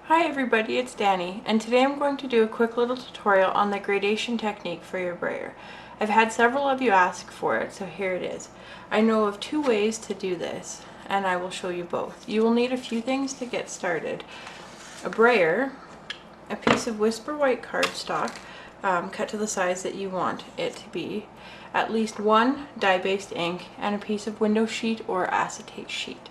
Hi everybody, it's Dany, and today I'm going to do a quick little tutorial on the gradation technique for your brayer. I've had several of you ask for it, so here it is. I know of two ways to do this, and I will show you both. You will need a few things to get started. A brayer, a piece of Whisper white cardstock, cut to the size that you want it to be, at least one dye-based ink, and a piece of window sheet or acetate sheet.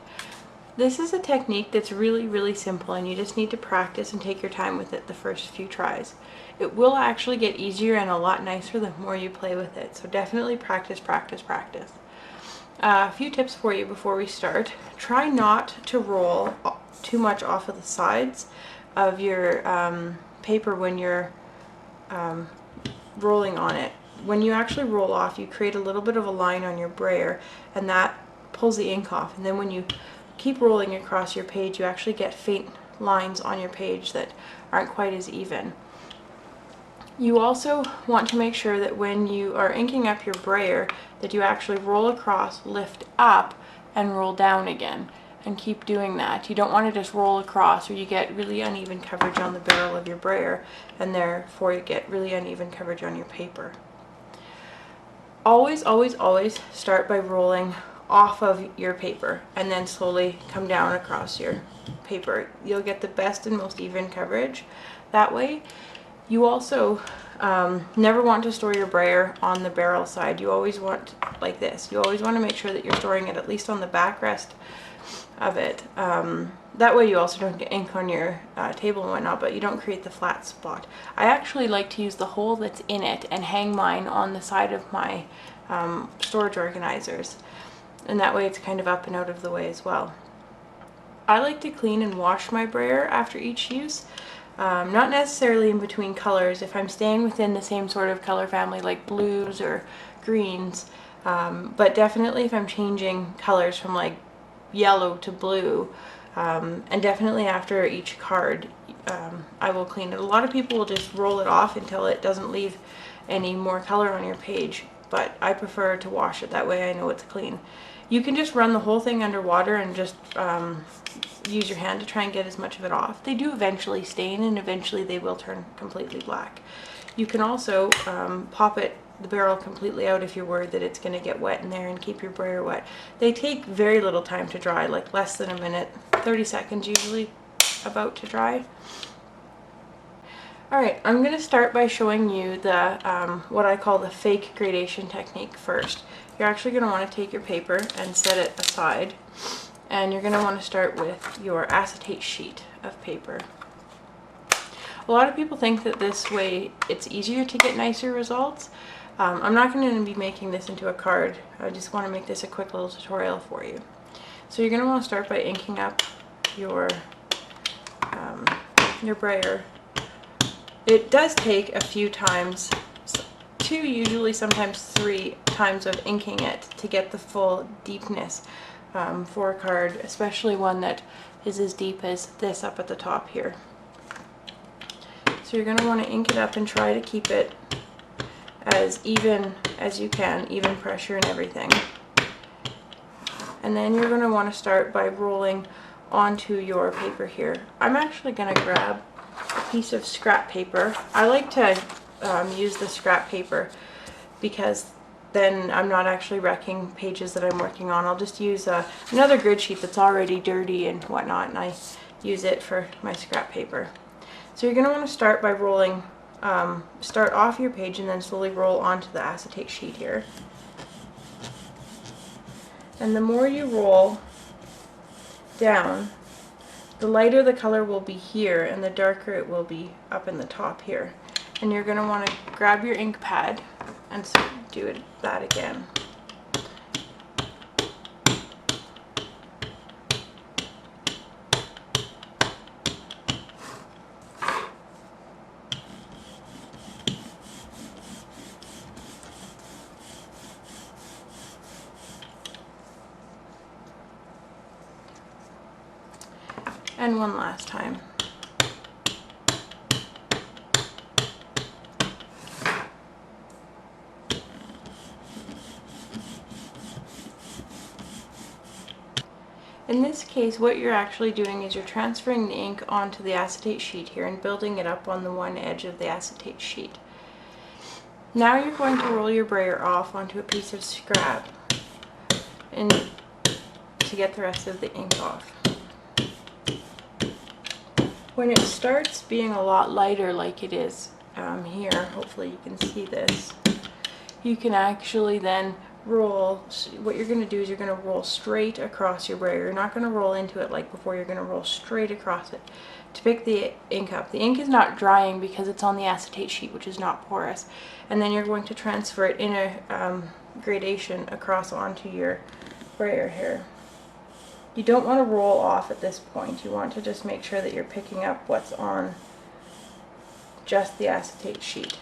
This is a technique that's really simple, and you just need to practice and take your time with it the first few tries. It will actually get easier and a lot nicer the more you play with it, so definitely practice. A few tips for you before we start. Try not to roll too much off of the sides of your paper when you're rolling on it. When you actually roll off, you create a little bit of a line on your brayer, and that pulls the ink off, and then when you keep rolling across your page, you actually get faint lines on your page that aren't quite as even. You also want to make sure that when you are inking up your brayer that you actually roll across, lift up, and roll down again, and keep doing that. You don't want to just roll across or you get really uneven coverage on the barrel of your brayer, and therefore you get really uneven coverage on your paper. Always start by rolling off of your paper and then slowly come down across your paper. You'll get the best and most even coverage that way. You also never want to store your brayer on the barrel side. You always want, like this, you always want to make sure that you're storing it at least on the backrest of it. That way you also don't get ink on your table and whatnot, but you don't create the flat spot. I actually like to use the hole that's in it and hang mine on the side of my storage organizers, and that way it's kind of up and out of the way as well. I like to clean and wash my brayer after each use, not necessarily in between colors. If I'm staying within the same sort of color family like blues or greens, but definitely if I'm changing colors from like yellow to blue, and definitely after each card I will clean it. A lot of people will just roll it off until it doesn't leave any more color on your page, but I prefer to wash it. That way I know it's clean. You can just run the whole thing under water and just use your hand to try and get as much of it off. They do eventually stain, and eventually they will turn completely black. You can also pop the barrel completely out if you're worried that it's going to get wet in there, and keep your brayer wet. They take very little time to dry, like less than a minute, 30 seconds usually about to dry. Alright, I'm going to start by showing you the what I call the fake gradation technique first. You're actually going to want to take your paper and set it aside, and you're going to want to start with your acetate sheet of paper. A lot of people think that this way it's easier to get nicer results. I'm not going to be making this into a card. I just want to make this a quick little tutorial for you. So you're going to want to start by inking up your brayer. It does take a few times, 2, usually sometimes 3 times of inking it to get the full deepness for a card, especially one that is as deep as this up at the top here. So you're going to want to ink it up and try to keep it as even as you can, even pressure and everything. And then you're going to want to start by rolling onto your paper here. I'm actually going to grab a piece of scrap paper. I like to use the scrap paper because then I'm not actually wrecking pages that I'm working on. I'll just use another grid sheet that's already dirty and whatnot, and I use it for my scrap paper. So you're going to want to start by rolling, start off your page and then slowly roll onto the acetate sheet here. And the more you roll down, the lighter the color will be here and the darker it will be up in the top here. And you're going to want to grab your ink pad and do that again. And one last time. In this case, what you're actually doing is you're transferring the ink onto the acetate sheet here and building it up on the one edge of the acetate sheet. Now you're going to roll your brayer off onto a piece of scrap and to get the rest of the ink off. When it starts being a lot lighter like it is here, hopefully you can see this, you can actually then roll. What you're going to do is you're going to roll straight across your brayer. You're not going to roll into it like before, you're going to roll straight across it to pick the ink up. The ink is not drying because it's on the acetate sheet, which is not porous, and then you're going to transfer it in a gradation across onto your brayer here. You don't want to roll off at this point. You want to just make sure that you're picking up what's on just the acetate sheet.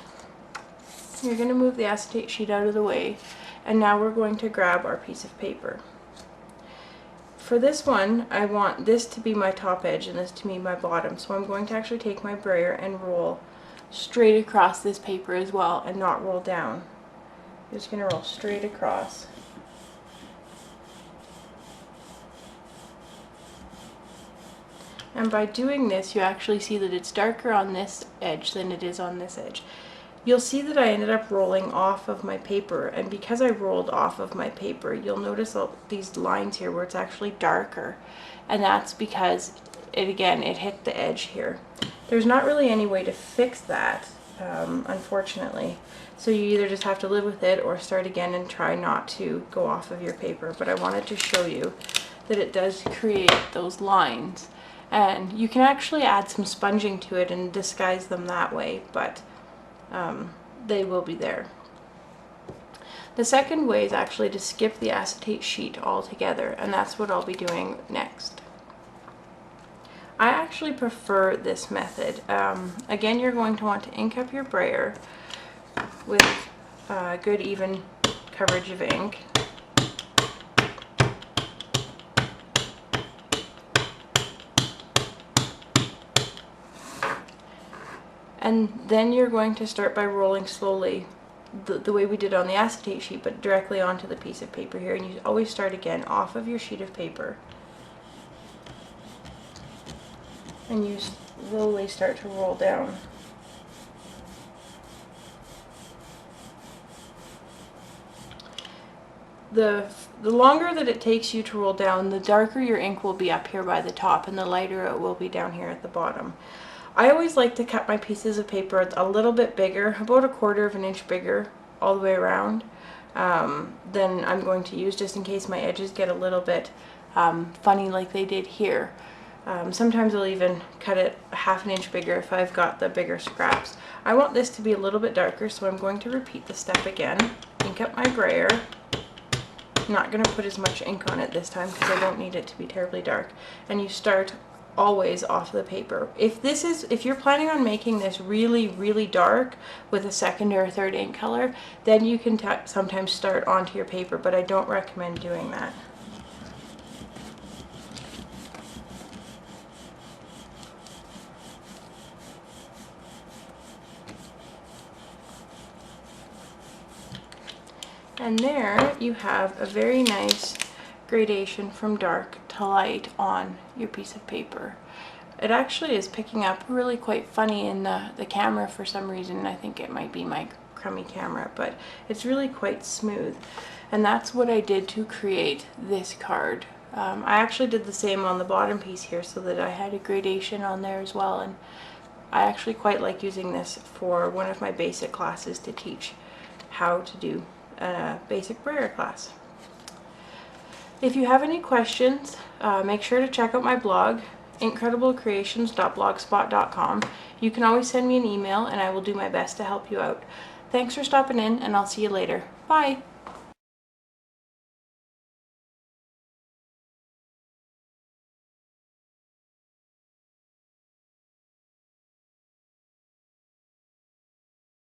You're going to move the acetate sheet out of the way, and now we're going to grab our piece of paper. For this one, I want this to be my top edge and this to be my bottom, so I'm going to actually take my brayer and roll straight across this paper as well and not roll down. I'm just going to roll straight across. And by doing this, you actually see that it's darker on this edge than it is on this edge. You'll see that I ended up rolling off of my paper, and because I rolled off of my paper, you'll notice all these lines here where it's actually darker, and that's because it hit the edge here. There's not really any way to fix that, unfortunately, so you either just have to live with it or start again and try not to go off of your paper. But I wanted to show you that it does create those lines, and you can actually add some sponging to it and disguise them that way, but they will be there. The second way is actually to skip the acetate sheet altogether, and that's what I'll be doing next. I actually prefer this method. Again, you're going to want to ink up your brayer with good even coverage of ink. And then you're going to start by rolling slowly the way we did on the acetate sheet, but directly onto the piece of paper here. And you always start again off of your sheet of paper. And you slowly start to roll down. The longer that it takes you to roll down, the darker your ink will be up here by the top, and the lighter it will be down here at the bottom. I always like to cut my pieces of paper a little bit bigger, about 1/4 of an inch bigger all the way around, than I'm going to use, just in case my edges get a little bit funny like they did here. Sometimes I'll even cut it 1/2 inch bigger if I've got the bigger scraps. I want this to be a little bit darker, so I'm going to repeat the step again. Ink up my brayer. I'm not going to put as much ink on it this time because I don't need it to be terribly dark. And you start always off the paper. If you're planning on making this really dark with a second or a third ink color, then you can sometimes start onto your paper, but I don't recommend doing that. And there you have a very nice gradation from dark to light on your piece of paper. It actually is picking up really quite funny in the camera for some reason. I think it might be my crummy camera, but it's really quite smooth. And that's what I did to create this card. I actually did the same on the bottom piece here so that I had a gradation on there as well, and I actually quite like using this for one of my basic classes to teach how to do a basic brayer class. If you have any questions, make sure to check out my blog, incrediblecreations.blogspot.com. You can always send me an email and I will do my best to help you out. Thanks for stopping in, and I'll see you later. Bye!